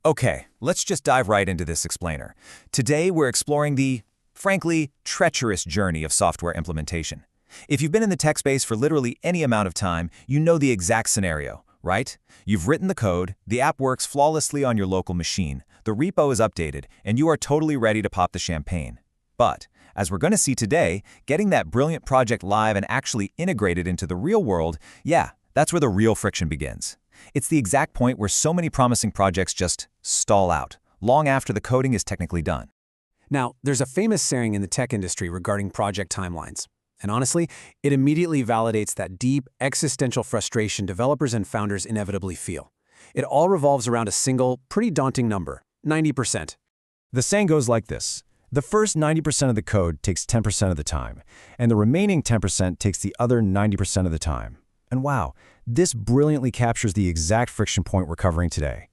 Okay, let's just dive right into this explainer. Today, we're exploring the, frankly, treacherous journey of software implementation. If you've been in the tech space for literally any amount of time, you know the exact scenario, right? You've written the code, the app works flawlessly on your local machine, the repo is updated, and you are totally ready to pop the champagne. But, as we're going to see today, getting that brilliant project live and actually integrated into the real world, yeah, that's where the real friction begins. It's the exact point where so many promising projects just stall out, long after the coding is technically done. Now, there's a famous saying in the tech industry regarding project timelines. And honestly, it immediately validates that deep, existential frustration developers and founders inevitably feel. It all revolves around a single, pretty daunting number, 90%. The saying goes like this. The first 90% of the code takes 10% of the time, and the remaining 10% takes the other 90% of the time. And wow, this brilliantly captures the exact friction point we're covering today.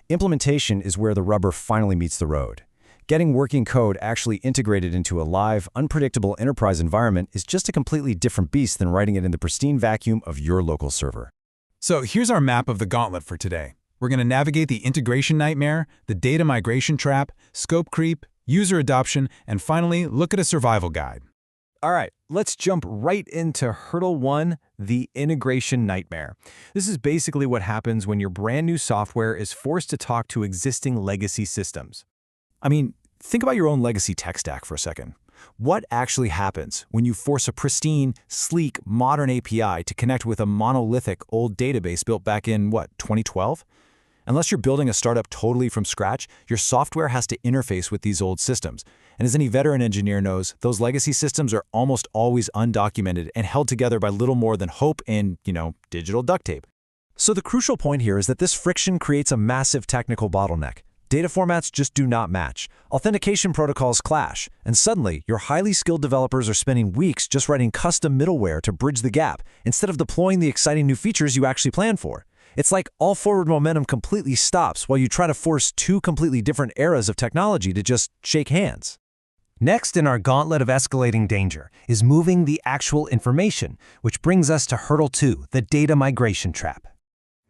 Implementation is where the rubber finally meets the road. Getting working code actually integrated into a live, unpredictable enterprise environment is just a completely different beast than writing it in the pristine vacuum of your local server. So here's our map of the gauntlet for today. We're going to navigate the integration nightmare, the data migration trap, scope creep, user adoption, and finally, look at a survival guide. All right, let's jump right into Hurdle 1, the integration nightmare. This is basically what happens when your brand new software is forced to talk to existing legacy systems. I mean, think about your own legacy tech stack for a second. What actually happens when you force a pristine, sleek, modern API to connect with a monolithic old database built back in, 2012? Unless you're building a startup totally from scratch, your software has to interface with these old systems. And as any veteran engineer knows, those legacy systems are almost always undocumented and held together by little more than hope and, digital duct tape. So the crucial point here is that this friction creates a massive technical bottleneck. Data formats just do not match. Authentication protocols clash, and suddenly, your highly skilled developers are spending weeks just writing custom middleware to bridge the gap, instead of deploying the exciting new features you actually planned for. It's like all forward momentum completely stops while you try to force two completely different eras of technology to just shake hands. Next in our gauntlet of escalating danger is moving the actual information, which brings us to Hurdle 2, the data migration trap.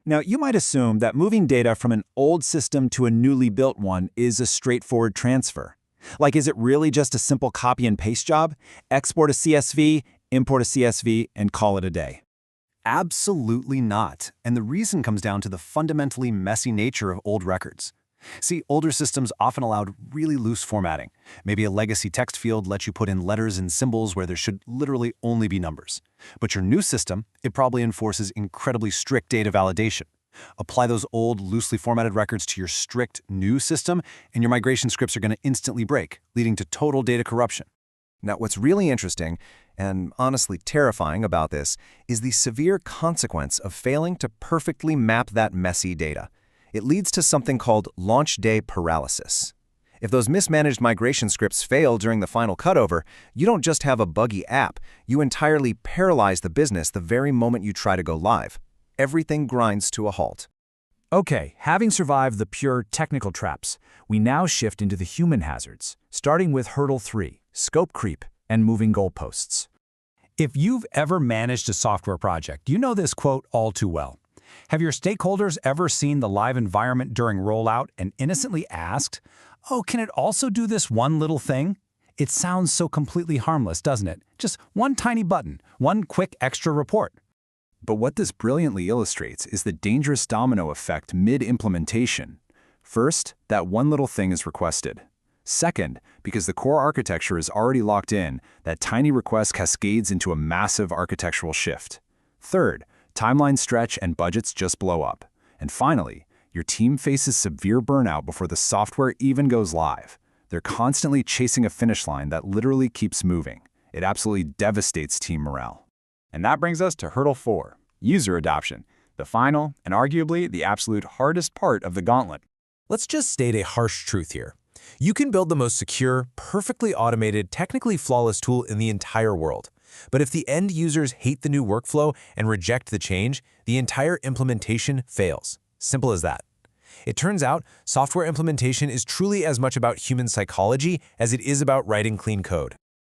Now, you might assume that moving data from an old system to a newly built one is a straightforward transfer. Like, is it really just a simple copy and paste job? Export a CSV, import a CSV, and call it a day. Absolutely not, and the reason comes down to the fundamentally messy nature of old records. See, older systems often allowed really loose formatting. Maybe a legacy text field lets you put in letters and symbols where there should literally only be numbers. But your new system, it probably enforces incredibly strict data validation. Apply those old, loosely formatted records to your strict new system, and your migration scripts are going to instantly break, leading to total data corruption. Now, what's really interesting, and honestly terrifying about this, is the severe consequence of failing to perfectly map that messy data. It leads to something called launch day paralysis. If those mismanaged migration scripts fail during the final cutover, you don't just have a buggy app, you entirely paralyze the business the very moment you try to go live. Everything grinds to a halt. Okay, having survived the pure technical traps, we now shift into the human hazards, starting with Hurdle 3, scope creep, and moving goalposts. If you've ever managed a software project, you know this quote all too well. Have your stakeholders ever seen the live environment during rollout and innocently asked, "Oh, can it also do this one little thing?" It sounds so completely harmless, doesn't it? Just one tiny button, one quick extra report. But what this brilliantly illustrates is the dangerous domino effect mid-implementation. First, that one little thing is requested. Second, because the core architecture is already locked in, that tiny request cascades into a massive architectural shift. Third, timelines stretch and budgets just blow up. And finally, your team faces severe burnout before the software even goes live. They're constantly chasing a finish line that literally keeps moving. It absolutely devastates team morale. And that brings us to Hurdle 4, user adoption, the final and arguably the absolute hardest part of the gauntlet. Let's just state a harsh truth here. You can build the most secure, perfectly automated, technically flawless tool in the entire world. But if the end users hate the new workflow and reject the change, the entire implementation fails. Simple as that. It turns out, software implementation is truly as much about human psychology as it is about writing clean code.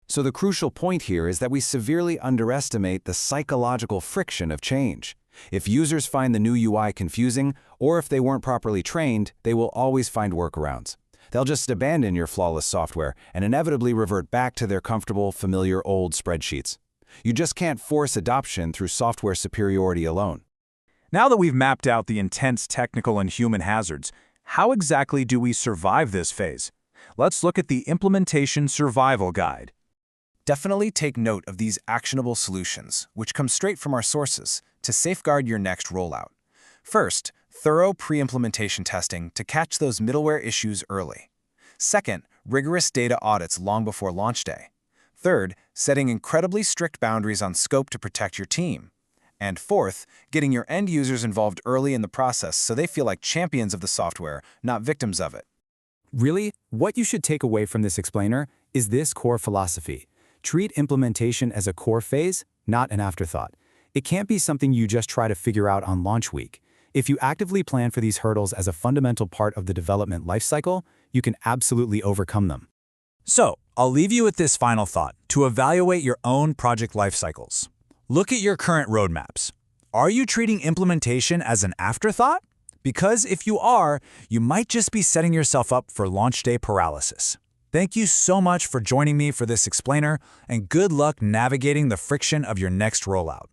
So the crucial point here is that we severely underestimate the psychological friction of change. If users find the new UI confusing, or if they weren't properly trained, they will always find workarounds. They'll just abandon your flawless software and inevitably revert back to their comfortable, familiar old spreadsheets. You just can't force adoption through software superiority alone. Now that we've mapped out the intense technical and human hazards, how exactly do we survive this phase? Let's look at the Implementation Survival Guide. Definitely take note of these actionable solutions, which come straight from our sources, to safeguard your next rollout. First, thorough pre-implementation testing to catch those middleware issues early. Second, rigorous data audits long before launch day. Third, setting incredibly strict boundaries on scope to protect your team. And fourth, getting your end users involved early in the process so they feel like champions of the software, not victims of it. Really, what you should take away from this explainer is this core philosophy. Treat implementation as a core phase, not an afterthought. It can't be something you just try to figure out on launch week. If you actively plan for these hurdles as a fundamental part of the development lifecycle, you can absolutely overcome them. So, I'll leave you with this final thought to evaluate your own project life cycles. Look at your current roadmaps. Are you treating implementation as an afterthought? Because if you are, you might just be setting yourself up for launch day paralysis. Thank you so much for joining me for this explainer, and good luck navigating the friction of your next rollout.